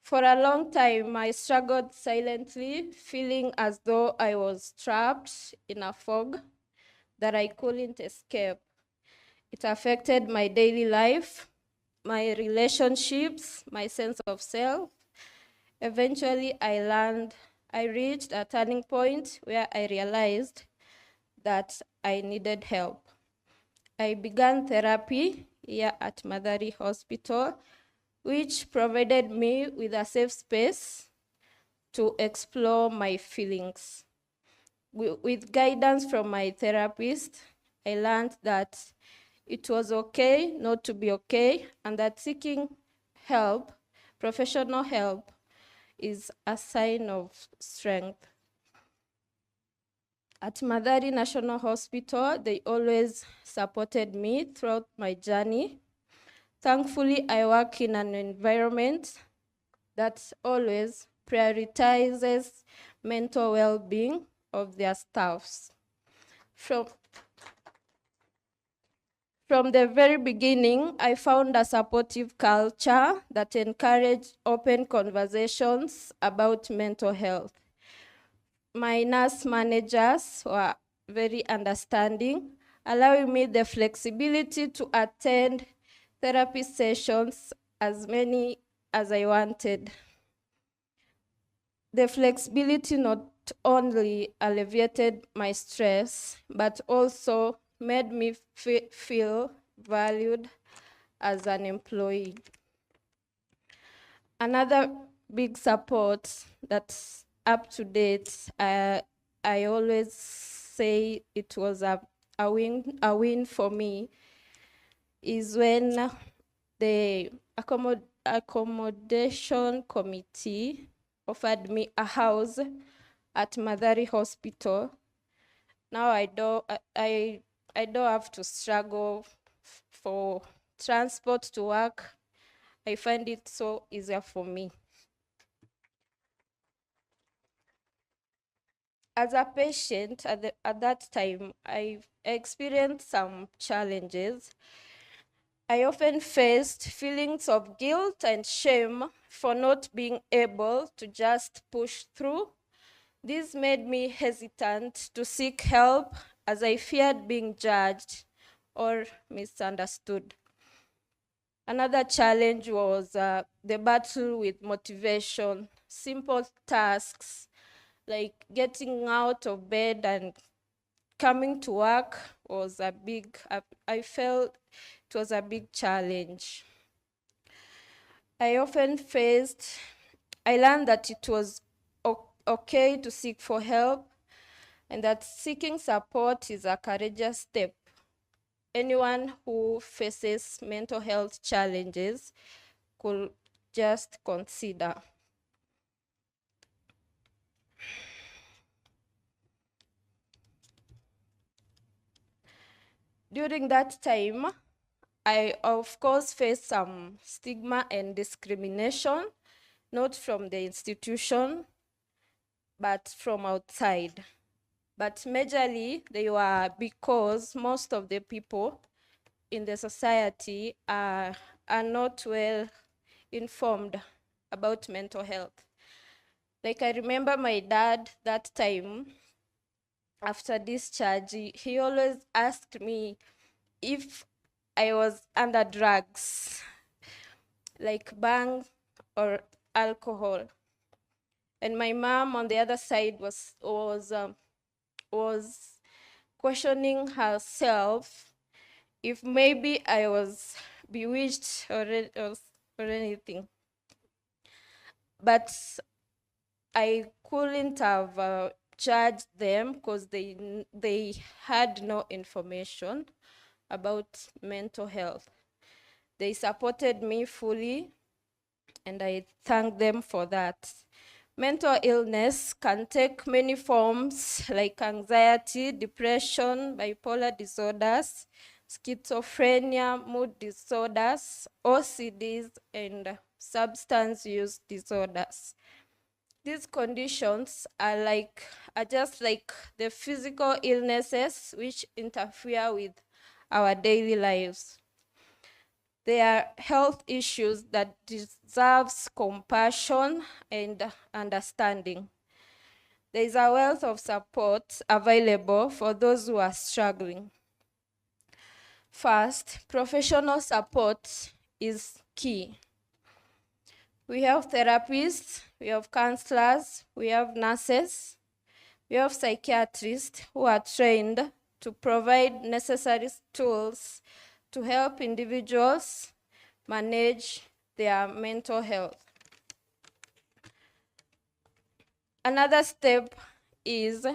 For a long time, I struggled silently, feeling as though I was trapped in a fog that I couldn't escape. It affected my daily life, my relationships, my sense of self. Eventually, I reached a turning point where I realized that I needed help. I began therapy here at Mathari Hospital, which provided me with a safe space to explore my feelings. With guidance from my therapist, I learned that it was okay not to be okay, and that seeking help, professional help, is a sign of strength. At Mathari National Hospital, they always supported me throughout my journey. Thankfully, I work in an environment that always prioritizes mental well-being of their staffs. From the very beginning, I found a supportive culture that encouraged open conversations about mental health. My nurse managers were very understanding, allowing me the flexibility to attend therapy sessions as many as I wanted. The flexibility not only alleviated my stress, but also made me feel valued as an employee. Another big support that's up to date, I always say it was a win for me, is when the accommodation committee offered me a house at Mathari Hospital. Now I don't have to struggle for transport to work. I find it so easier for me. As a patient at that time, I experienced some challenges. I often faced feelings of guilt and shame for not being able to just push through. This made me hesitant to seek help as I feared being judged or misunderstood. Another challenge was the battle with motivation. Simple tasks like getting out of bed and coming to work was I felt it was a big challenge. I learned that it was okay to seek for help, and that seeking support is a courageous step. Anyone who faces mental health challenges could just consider. During that time, I of course faced some stigma and discrimination, not from the institution, but from outside. But majorly, they were because most of the people in the society are not well informed about mental health. Like, I remember my dad that time, after discharge, he always asked me if I was under drugs, like bang or alcohol. And my mom on the other side was questioning herself if maybe I was bewitched or anything. But I couldn't have judged them because they had no information about mental health. They supported me fully, and I thank them for that. Mental illness can take many forms like anxiety, depression, bipolar disorders, schizophrenia, mood disorders, OCDs, and substance use disorders. These conditions are just like the physical illnesses which interfere with our daily lives. They are health issues that deserves compassion and understanding. There is a wealth of support available for those who are struggling. First, professional support is key. We have therapists, we have counselors, we have nurses, we have psychiatrists who are trained to provide necessary tools to help individuals manage their mental health. Another step is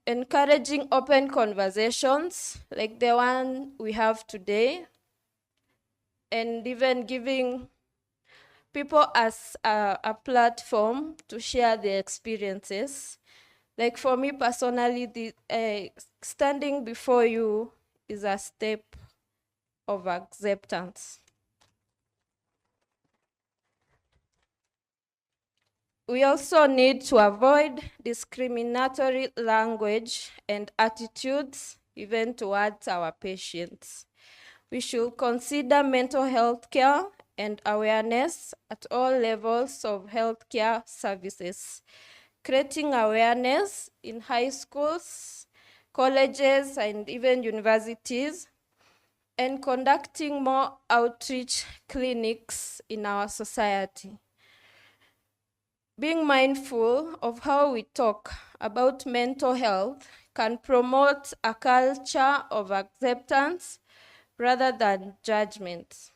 encouraging open conversations like the one we have today, and even giving people as a platform to share their experiences. Like for me personally, standing before you is a step of acceptance. We also need to avoid discriminatory language and attitudes even towards our patients. We should consider mental health care and awareness at all levels of healthcare services. Creating awareness in high schools, colleges, and even universities, and conducting more outreach clinics in our society. Being mindful of how we talk about mental health can promote a culture of acceptance rather than judgment.